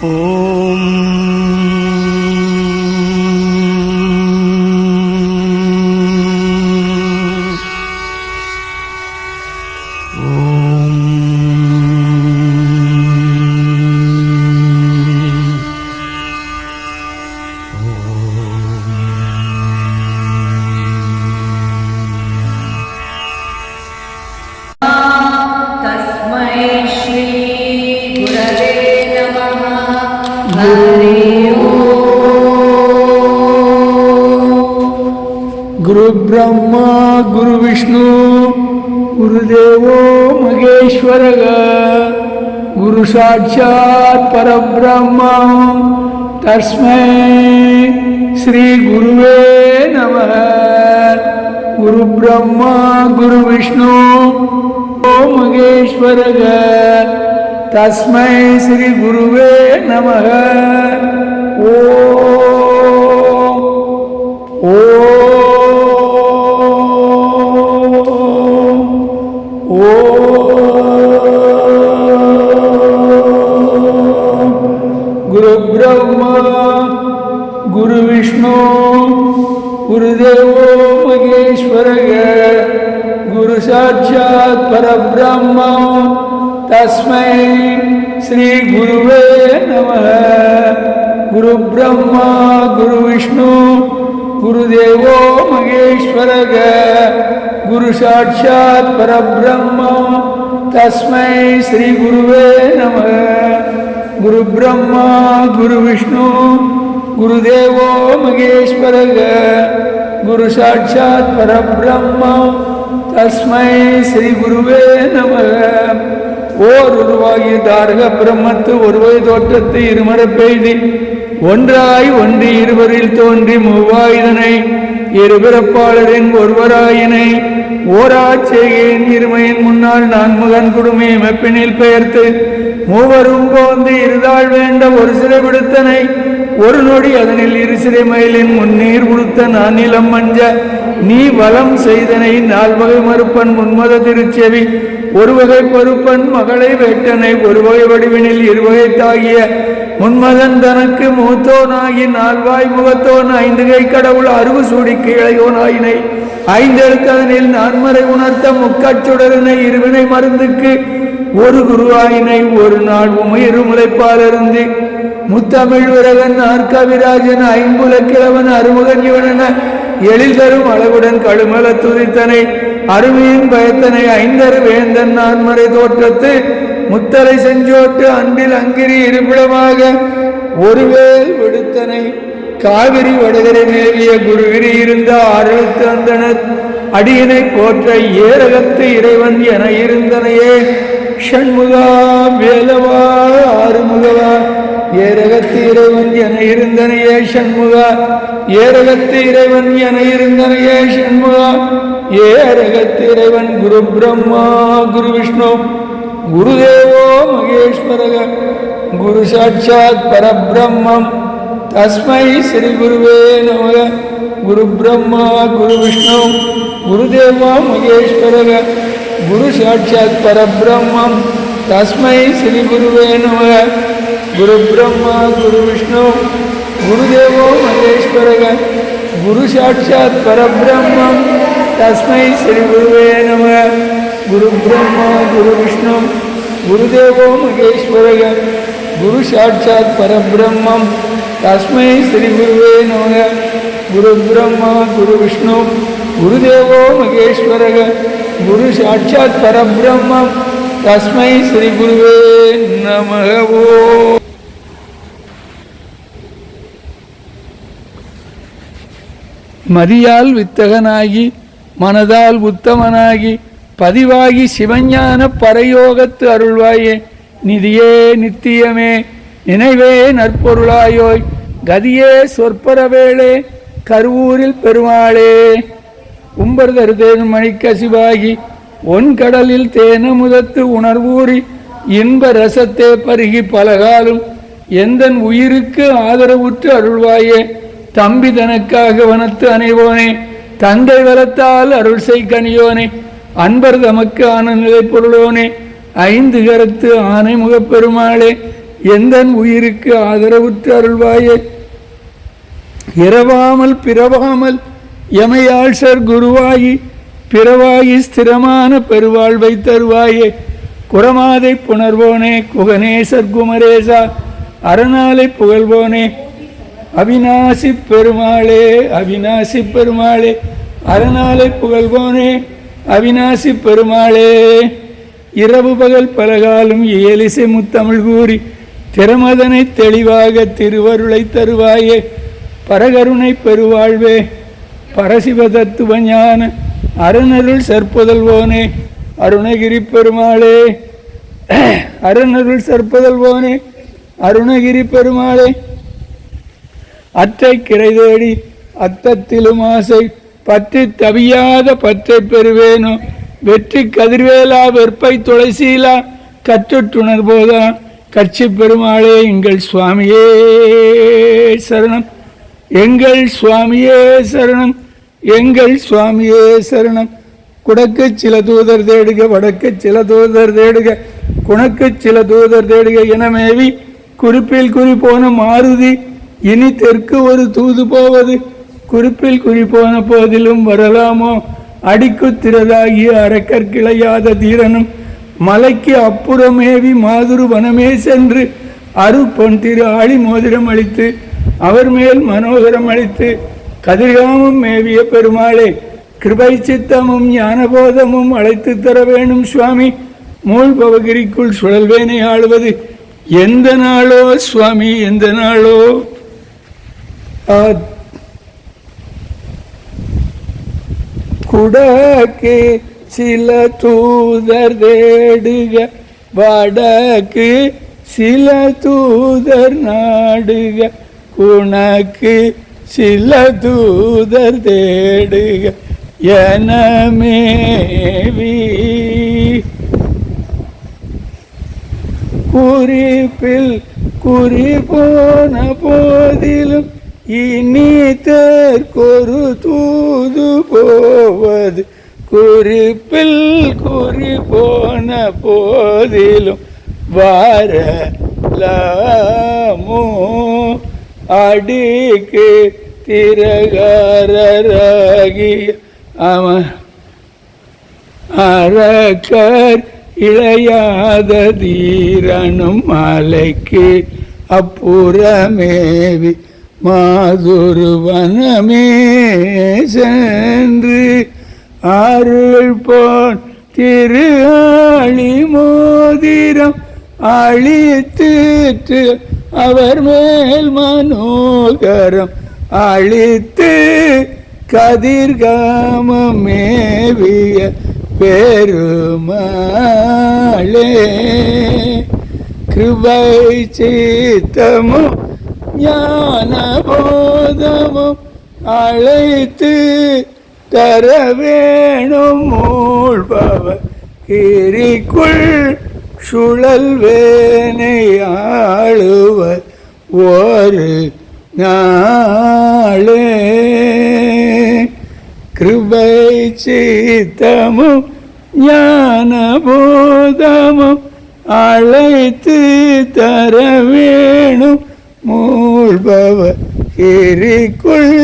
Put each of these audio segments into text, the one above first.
ஓம் गुरु ब्रह्मा गुरु विष्णु गुरुदेवो महेश्वर गुरु साक्षात् परब्रह्म तस्मै श्री गुरुवे नमः। गुरु ब्रह्मा गुरु विष्णु महेश्वर तस्मै श्री गुरुवे नमः। गुरु ब्रह्मा गुरु विष्णु गुरुदेवो महेश्वर गुरु साक्षात् परब्रह्म तस्मै श्री गुरुवे नमः। गुरु ब्रह्मा गुरु विष्णु गुरुदेवो महेश्वर गुरु साक्षात् परब्रह्म तस्मै श्री गुरुवे नमः। गुरु ब्रह्मा गुरु विष्णु गुरुदेवो महेश्वर गुरु साक्षात् परब्रह्म तस्मै श्री गुरुवे नमः। ஓர் உருவாகிய தாரக பிரம்மத்து ஒருவகை தோற்றத்து இருமர பெய்தி ஒன்றாய் ஒன்றி இருவரில் தோன்றி மூவாயுதனை இருபிறப்பாளரின் ஒருவராயினை ஓராட்சேயின் இருமையின் முன்னால் நான் முகன் குடுமி மெப்பினில் பெயர்த்து மூவரும் போந்து இருதாள் வேண்ட ஒரு சிறை விடுத்தனை ஒரு நொடி அதனில் இரு சிறை மயிலின் முன்னீர் உடுத்த நான் நிலம் மஞ்ச நீ வலம் செய்தனை நால்வகை மறுப்பன் முன்மத திருச்செவி ஒரு வகை பொறுப்பன் மகளை வேட்டனை ஒரு வகை வடிவினில் இருவகை தாகிய முன்மதன் தனக்கு மூத்தோனாகி நால்வாய் முகத்தோன் ஐந்து கை கடவுள் அருவு சூடிக்கு இளையோனாயினை ஐந்தெழுத்ததனில் நான்மறை உணர்த்த முக்கச்சுடரனை இருவினை மருந்துக்கு ஒரு குருவாயினை ஒரு நாள் உமையிரு முளைப்பால் இருந்து முத்தமிழ் விரகன் ஆர்கவிராஜன் ஐம்புல கிழவன் அருமுகன் இவனென எழில் தரும் அளவுடன் கடுமல துதித்தனை அருமையின் பயத்தனை ஐந்தரு வேந்தன் நான்மறை தோற்றத்து முத்தரை செஞ்சோட்டு அன்பில் அங்கிரி இருப்பிடமாக ஒருவேல் விடுத்தனை காவிரி வடகரை மேவிய குருகிரி இருந்த ஆறெழுத்து அந்தனர் அடியினை போற்ற ஏரகத்து இறைவன் என இருந்தனையே ஷண்முகா வேலவா ஆறுமுகவா ஏரகத்து இறைவன் என இருந்தனையே ஷண்முகா ஏரகத்து இறைவன் என இருந்தனையே ஷண்முகா ஏரகத்து இறைவன் குரு பிரம்மா குரு விஷ்ணு குருதேவோ மகேஸ்வர குரு சாட்சாத் பரபிரம்மம் தஸ்மை ஸ்ரீ குருவே நமக. குரு பிரம்மா குரு விஷ்ணு குருதேவோ மகேஸ்வர குரு சாட்சாத் பரபிரம்மம் தஸ்மை ஸ்ரீ குருவே நமக. குரு பிரம்மா குரு விஷ்ணு குருதேவோ மகேஸ்வர குரு சாட்சாத் பரபிரம்மம் தஸ்மை ஸ்ரீ குருவே நமக. குரு பிரம்மா குரு விஷ்ணு குருதேவோ மகேஸ்வர குரு சாட்சாத் பரபிரம்மம் தஸ்மை ஸ்ரீ குருவே நமக. குரு பிரம்மா குரு விஷ்ணு குருதேவோ மகேஸ்வர குரு சாட்சாத் பரபிரம்மம் தஸ்மை ஸ்ரீ குருவே நமக. மதியால் வித்தகனாகி மனதால் உத்தமனாகி பதிவாகி சிவஞான பரயோகத்து அருள்வாயே நிதியே நித்தியமே நினைவே நற்பொருளாயோய் கதியே சொற்பரவேளே கருவூரில் பெருமாளே உம்பர்தரு தேன் மணிக்கசிவாகி ஒன் கடலில் தேனமுதத்து உணர்வூறி இன்ப ரசத்தே பருகி பலகாலும் எந்தன் உயிருக்கு ஆதரவுற்று அருள்வாயே தம்பி தனக்காக வனத்து அணைவோனே தந்தை வளத்தால் அருள் செய் கனியோனே அன்பர் தமக்கு ஆன நிலை பொருளோனே ஐந்து கரத்து ஆனை முகப்பெருமாளே எந்தன் உயிருக்கு ஆதரவுற்று அருள்வாயே. இரவாமல் பிறவாமல் எமையாழ்சர் குருவாயி பிறவாயி ஸ்திரமான பெருவாழ்வை தருவாயே. குரமாதை புணர்வோனே குகனேசர் குமரேசா அரணாலை புகழ்வோனே அவிநாசி பெருமாளே அவிநாசி பெருமாளே அரணாலை புகழ்வோனே அவிநாசி பெருமாளே. இரவு பகல் பலகாலும் இயலிசை முத்தமிழ் கூறி திறமதனை தெளிவாக திருவருளை தருவாயே. பரகருணை பெருவாழ்வே பரசிவ தத்துவ ஞான அருணருள் சற்புதல்வோனே அருணகிரி பெருமாளே அருணருள் சற்புதல்வோனே அருணகிரி பெருமாளே. அற்றை கிரை தேடி அத்தத்திலும் ஆசை பற்றி தவியாத பற்றை பெறுவேனோ. வெற்றி கதிர்வேலா வெற்பை துளைசீலா கற்றுட்டுணர் போதா கட்சி பெருமாளே எங்கள் சுவாமியே சரணம் எங்கள் சுவாமியே சரணம் எங்கள் சுவாமியே சரணம். குடக்கு சில தூதர் தேடுக வடக்கு சில தூதர் தேடுக குணக்கு சில தூதர் தேடுக எனமேவி குறிப்பில் குறி போன மாருதி இனி தெற்கு ஒரு தூது போவது. குறிப்பில் குறி போன போதிலும் வரலாமோ அடிக்கு திறதாகிய அரக்கற்கிளையாத தீரனும் மலைக்கு அப்புறமேவி மாதுரு வனமே சென்று அருப்பொன் திரு ஆழி மோதிரம் அளித்து அவர் மேல் மனோகரம் அளித்து கதிர்காமம் மேவிய பெருமாளே கிருபை சித்தமும் ஞானபோதமும் அழைத்து தர வேணும் சுவாமி. மூல் பவகிரிக்குள் சுழல்வேனை ஆளுவது எந்த நாளோ சுவாமி எந்த நாளோ. குடக்கு சில தூதர் தேடுக வடக்கு சில தூதர் நாடுக குணக்கு சில தூதர் தேடுக எனமேவி குறிப்பில் குறி போன போதிலும் இனி தெற்கொரு தூது போவது. குறிப்பில் குறி போன போதிலும் வரலாமோ அடிக்கு திரகரகி அரக்கர் இளையாத தீரனும் மலைக்கு அப்புறமேவி மாதுருவனமே சென்று அருள் போன் திரு ஆழி மோதிரம் அழித்து அவர் மேல் மனோகரம் அழித்து கதிர்காமம் மேவிய பெருமாளே கிருபை சித்தமும் ஞான போதமும் அழைத்து தர வேணும் மூழ்பவ கிரிக்குள் சுழல் வேனை ஆளுவர் ஒரு நாளே கிருபை சித்தமும் ஞான போதமும் அழைத்து தர வேணும் மூழ்பவ கிரிக்குள்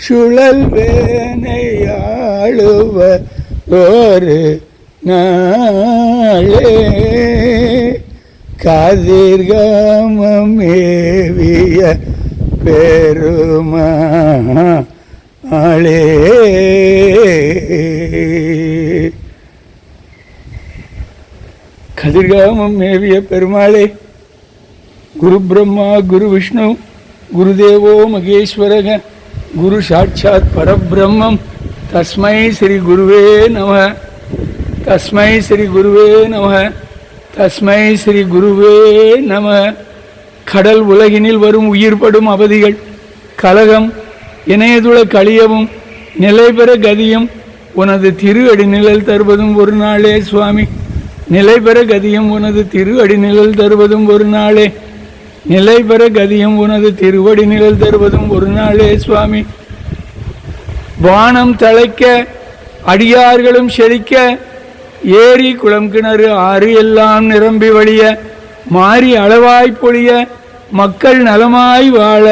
சுழல் வேனை ஆளுவர் ஒரு நாளே கதிர்காமம் மேவிய பெருமாளே. கதிர்காமம் மேவிய பெருமாளே குரு பிரம்மா குரு விஷ்ணு குருதேவோ மகேஸ்வரக குரு சாட்சாத் பரபிரம்மம் தஸ்மை ஸ்ரீ குருவே நம தஸ்மை ஸ்ரீ குருவே நம தஸ்மை ஸ்ரீ குருவே நம. கடல் உலகினில் வரும் உயிர்படும் அவதிகள் கலகம் இணையதுள கழியவும் நிலை பெற கதியும் உனது திரு அடிநிழல் தருவதும் ஒரு நாளே சுவாமி. நிலை பெற கதியும் உனது திரு அடிநிழல் தருவதும் ஒரு நாளே. நிலை பெற கதியும் உனது திருவடி நிழல் தருவதும் ஒரு நாளே சுவாமி. வானம் தழைக்க அடியார்களும் செழிக்க ஏரி குளம் கிணறு ஆறு எல்லாம் நிரம்பி வழிய மாறி அளவாய் பொழிய மக்கள் நலமாய் வாழ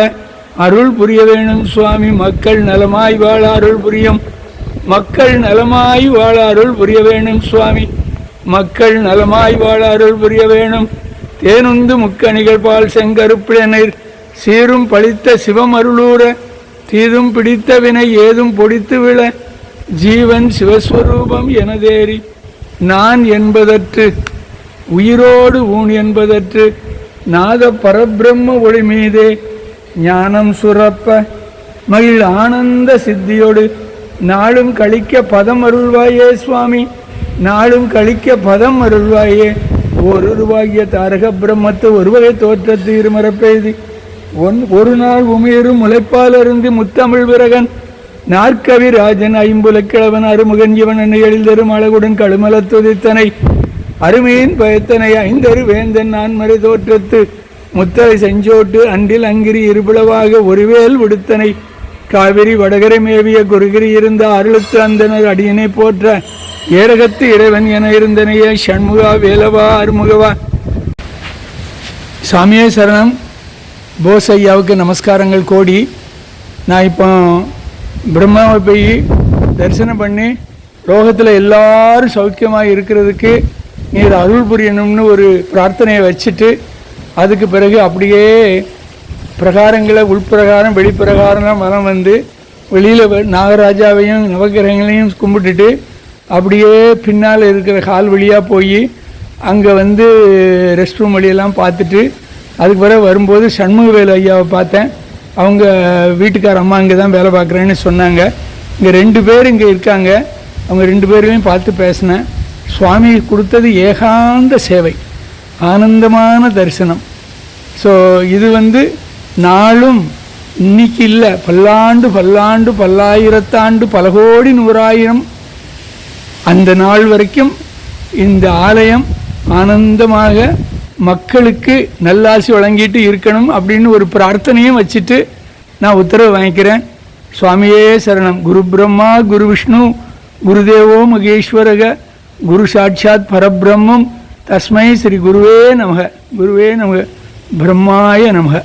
அருள் புரிய வேணும் சுவாமி. மக்கள் நலமாய் வாழ அருள் புரியும். மக்கள் நலமாய் வாழ அருள் புரிய வேணும் சுவாமி. மக்கள் நலமாய் வாழ அருள் புரிய வேணும். தேனுந்து முக்கணிகள் பால் செங்கருப்பிழநீர் சீரும் பழித்த சிவம் அருளூர தீதும் பிடித்த வினை ஏதும் பொடித்து விழ ஜீவன் சிவஸ்வரூபம் எனதேறி நான் என்பதற்று உயிரோடு ஊன் என்பதற்று நாத பரபிரம்ம ஒளி மீதே ஞானம் சுரப்ப மகிழ் ஆனந்த சித்தியோடு நாளும் கழிக்க பதம் அருள்வாயே சுவாமி. நாளும் கழிக்க பதம் அருள்வாயே. ஒருருவாகிய தாரக பிரம்மத்து ஒருவகை தோற்றத்து இருமரப்பெய்தி ஒரு நாள் உமையரும் முளைப்பால் அருந்தி முத்தமிழ் விரகன் நாற்கவி ராஜன் ஐம்புலக்கிழவன் அருமுகன் இவன் என்னை எழில்தரும் அழகுடன் கழுமலத்துதித்தனை அருமையின் பயத்தனை ஐந்தரு வேந்தன் நான்மறை தோற்றத்து முத்தரை செஞ்சோட்டு அன்றில் அங்கிரி இருபிளவாக ஒருவேல் விடுத்தனை காவிரி வடகரை மேவிய குருகிரி இருந்த அருளுத்து அந்தனர் அடியினை போற்ற ஏரகத்து இறைவன் என இருந்தனையே ஷண்முகா வேலவா அருமுகவா. சாமியே சரணம். போஸ் ஐயாவுக்கு நமஸ்காரங்கள் கோடி. நான் இப்போ பிரம்மாவை போய் தரிசனம் பண்ணி லோகத்தில் எல்லாரும் சௌக்கியமாக இருக்கிறதுக்கு நீர் அருள் புரியணும்னு ஒரு பிரார்த்தனையை வச்சுட்டு அதுக்கு பிறகு அப்படியே பிரகாரங்களை உள்பிரகாரம் வெளிப்பிரகாரம் வரம் வந்து வெளியில் நாகராஜாவையும் நவகிரகங்களையும் கும்பிட்டுட்டு அப்படியே பின்னால் இருக்கிற கால் வழியாக போய் அங்கே வந்து ரெஸ்ட் ரூம் வழியெல்லாம் பார்த்துட்டு அதுக்கு பிறகு வரும்போது சண்முகவேலு ஐயாவை பார்த்தேன். அவங்க வீட்டுக்கார அம்மா இங்கே தான் வேலை பார்க்குறேன்னு சொன்னாங்க. இங்கே 2 பேர் இங்கே இருக்காங்க. அவங்க 2 பேரையும் பார்த்து பேசினேன். சுவாமி கொடுத்தது ஏகாந்த சேவை, ஆனந்தமான தரிசனம். ஸோ இது வந்து நாளும் இன்னைக்கு இல்லை, பல்லாண்டு பல்லாண்டு பல்லாயிரத்தாண்டு பல கோடி நூறாயிரம் அந்த நாள் வரைக்கும் இந்த ஆலயம் ஆனந்தமாக மக்களுக்கு நல்லாசி வழங்கிட்டு இருக்கணும் அப்படின்னு ஒரு பிரார்த்தனையும் வச்சுட்டு நான் உத்தரவு வாங்கிக்கிறேன். சுவாமியே சரணம். குரு பிரம்மா குரு விஷ்ணு குருதேவோ மகேஸ்வரக குரு சாட்சாத் பரபிரம்மம் தஸ்மை ஸ்ரீ குருவே நமக. குருவே நமக. பிரம்மாய நமக.